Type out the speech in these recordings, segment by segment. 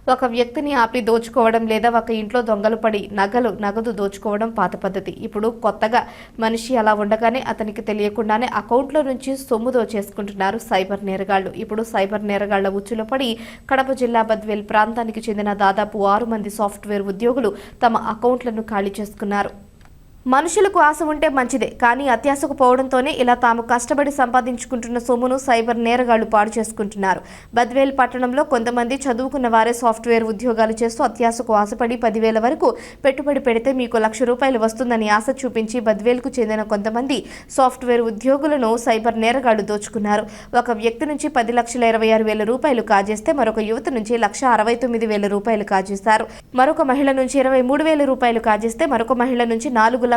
ఒక వ్యక్తిని ఆపి దోచుకోవడం లేదా ఒక ఇంట్లో దొంగలు పడి నగదు దోచుకోవడం పాత పద్ధతి. ఇప్పుడు కొత్తగా మనిషి అలా ఉండగానే అతనికి తెలియకుండానే అకౌంట్లో నుంచి సొమ్ము దోచేసుకుంటున్నారు సైబర్ నేరగాళ్లు. ఇప్పుడు సైబర్ నేరగాళ్ల ఉచ్చులో పడి కడప జిల్లా బద్వేల్ ప్రాంతానికి చెందిన దాదాపు 6 మంది సాఫ్ట్వేర్ ఉద్యోగులు తమ అకౌంట్లను ఖాళీ చేసుకున్నారు. మనుషులకు ఆశ ఉంటే మంచిదే, కానీ అత్యాశకు పోవడంతోనే ఇలా తాము కష్టపడి సంపాదించుకుంటున్న సొమ్మును సైబర్ నేరగాళ్లు పాడు చేసుకుంటున్నారు. బద్వేల్ పట్టణంలో కొంతమంది చదువుకున్న వారే సాఫ్ట్వేర్ ఉద్యోగాలు చేస్తూ అత్యాశకు ఆశపడి 10,000 వరకు పెట్టుబడి పెడితే మీకు ₹1,00,000 వస్తుందని ఆశ చూపించి బద్వేల్కు చెందిన కొంతమంది సాఫ్ట్వేర్ ఉద్యోగులను సైబర్ నేరగాళ్లు దోచుకున్నారు. ఒక వ్యక్తి నుంచి ₹10,26,000 కాజేస్తే మరొక యువత నుంచి ₹1,69,000 కాజేశారు. మరొక మహిళ నుంచి ₹23,000 కాజేస్తే మరొక మహిళ నుంచి ₹4,31,000,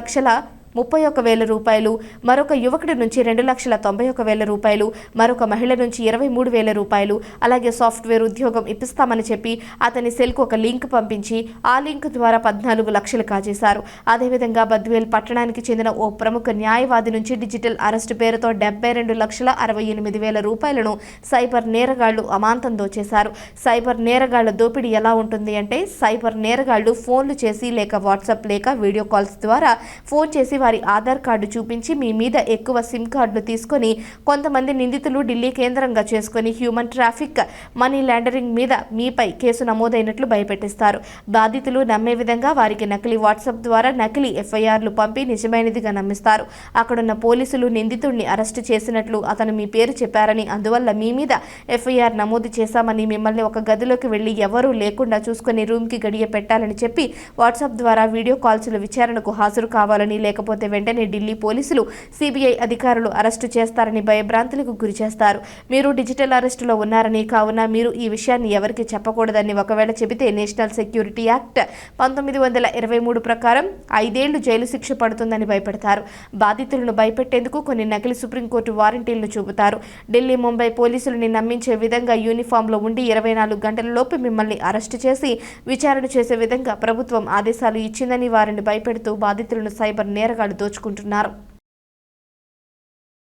మరొక యువకుడి నుంచి ₹2,91,000, మరొక మహిళ నుంచి ₹23,000. అలాగే సాఫ్ట్వేర్ ఉద్యోగం ఇప్పిస్తామని చెప్పి అతని సెల్కు ఒక లింక్ పంపించి ఆ లింక్ ద్వారా 14 లక్షలు కాజేశారు. అదేవిధంగా బద్వేల్ పట్టణానికి చెందిన ఓ ప్రముఖ న్యాయవాది నుంచి డిజిటల్ అరెస్ట్ పేరుతో ₹72,68,000 సైబర్ నేరగాళ్లు అమాంతం దోచేశారు. సైబర్ నేరగాళ్ల దోపిడీ ఎలా ఉంటుంది అంటే, సైబర్ నేరగాళ్లు ఫోన్లు చేసి లేక వాట్సాప్ లేక వీడియో కాల్స్ ద్వారా ఫోన్ చేసి వారి ఆధార్ కార్డు చూపించి మీ మీద ఎక్కువ సిమ్ కార్డులు తీసుకొని కొంతమంది నిందితులు ఢిల్లీ కేంద్రంగా చేసుకుని హ్యూమన్ ట్రాఫిక్, మనీ లాండరింగ్ మీద మీపై కేసు నమోదైనట్లు భయపెట్టిస్తారు. బాధితులు నమ్మే విధంగా వారికి నకిలీ వాట్సాప్ ద్వారా నకిలీ ఎఫ్ఐఆర్లు పంపి నిజమైనదిగా నమ్మిస్తారు. అక్కడున్న పోలీసులు నిందితుడిని అరెస్టు చేసినట్లు అతను మీ పేరు చెప్పారని, అందువల్ల మీ మీద ఎఫ్ఐఆర్ నమోదు చేశామని, మిమ్మల్ని ఒక గదిలోకి వెళ్లి ఎవరూ లేకుండా చూసుకుని రూమ్కి గడియ పెట్టాలని చెప్పి వాట్సాప్ ద్వారా వీడియో కాల్స్ల విచారణకు హాజరు కావాలని, లేకపోతే వెంటనే ఢిల్లీ పోలీసులు, సిబిఐ అధికారులు అరెస్టు చేస్తారని భయభ్రాంతులకు గురి చేస్తారు. మీరు డిజిటల్ అరెస్టులో ఉన్నారని, కావున మీరు ఈ విషయాన్ని ఎవరికి చెప్పకూడదని, ఒకవేళ చెబితే నేషనల్ సెక్యూరిటీ యాక్ట్ 1923 ప్రకారం 5 ఏళ్లు జైలు శిక్ష పడుతుందని భయపెడతారు. బాధితులను భయపెట్టేందుకు కొన్ని నకిలీ సుప్రీంకోర్టు వారంటీలను చూపుతారు. ఢిల్లీ, ముంబై పోలీసులని నమ్మించే విధంగా యూనిఫామ్లో ఉండి 24 గంటలలోపు మిమ్మల్ని అరెస్టు చేసి విచారణ చేసే విధంగా ప్రభుత్వం ఆదేశాలు ఇచ్చిందని వారిని భయపెడుతూ బాధితులను సైబర్ నేరగాళ్లు దోచుకుంటున్నారు.